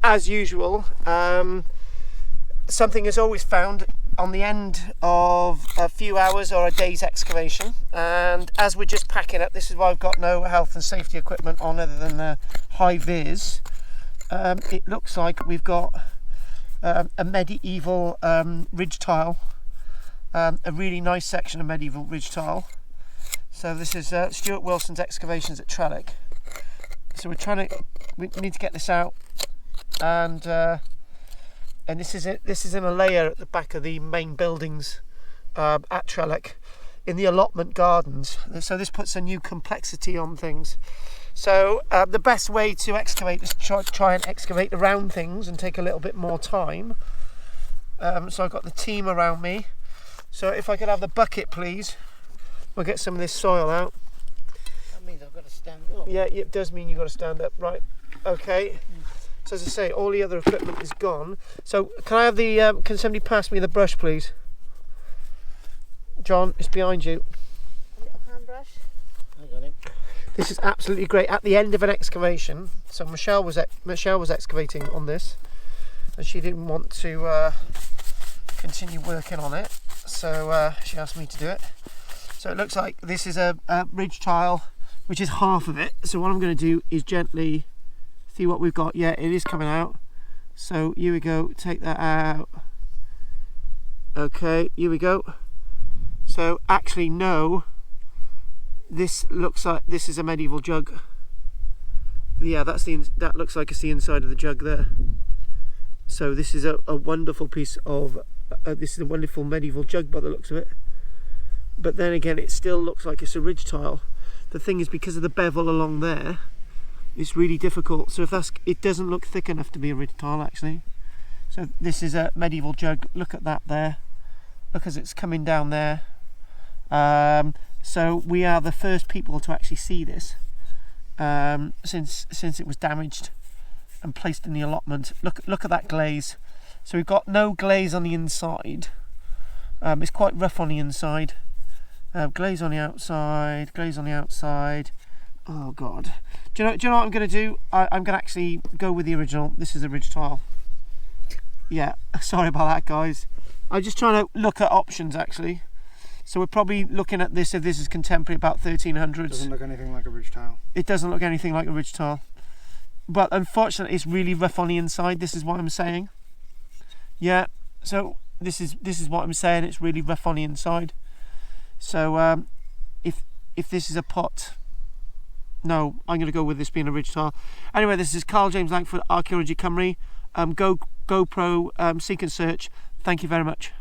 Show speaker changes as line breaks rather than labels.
as usual, something is always found on the end of a few hours or a day's excavation, and as we're just packing up, this is why I've got no health and safety equipment on other than the high vis. It looks like we've got a medieval ridge tile, a really nice section of medieval ridge tile. So this is Stuart Wilson's excavations at Trelleck. So we need to get this out, and this is it. This is in a layer at the back of the main buildings at Trelleck, in the allotment gardens. So this puts a new complexity on things. So the best way to excavate is try and excavate around things and take a little bit more time. So I've got the team around me. So if I could have the bucket, please, we'll get some of this soil out.
That means I've got to stand up.
Yeah, it does mean you've got to stand up, right? Okay. So as I say, all the other equipment is gone. So can I have the? Can somebody pass me the brush, please? John, it's behind you.
Hand brush. I got it.
This is absolutely great. At the end of an excavation, so Michelle was excavating on this, and she didn't want to continue working on it, so she asked me to do it. So it looks like this is a ridge tile, which is half of it. So what I'm going to do is gently see what we've got. Yeah, it is coming out. So here we go. Take that out. Okay, here we go. So actually, no. This looks like this is a medieval jug. Yeah, that looks like it's the inside of the jug there. So this is a wonderful piece of this is a wonderful medieval jug by the looks of it. But then again, it still looks like it's a ridge tile. The thing is, because of the bevel along there, it's really difficult. So it doesn't look thick enough to be a ridge tile actually. So this is a medieval jug. Look at that there. Look as it's coming down there. So we are the first people to actually see this since it was damaged and placed in the allotment. Look at that glaze. So we've got no glaze on the inside. It's quite rough on the inside. Glaze on the outside. Glaze on the outside. Oh God! Do you know what I'm going to do? I'm going to actually go with the original. This is a ridge tile. Yeah, sorry about that, guys. I'm just trying to look at options actually. So we're probably looking at this, if this is contemporary, about 1300s.
It doesn't look anything like a ridge tile.
It doesn't look anything like a ridge tile. But unfortunately, it's really rough on the inside. This is what I'm saying. Yeah. So this is what I'm saying. It's really rough on the inside. So if this is a pot, no, I'm going to go with this being a ridge tile. Anyway, this is Karl-James Langford, Archaeology Cymru. GoPro Seek and Search. Thank you very much.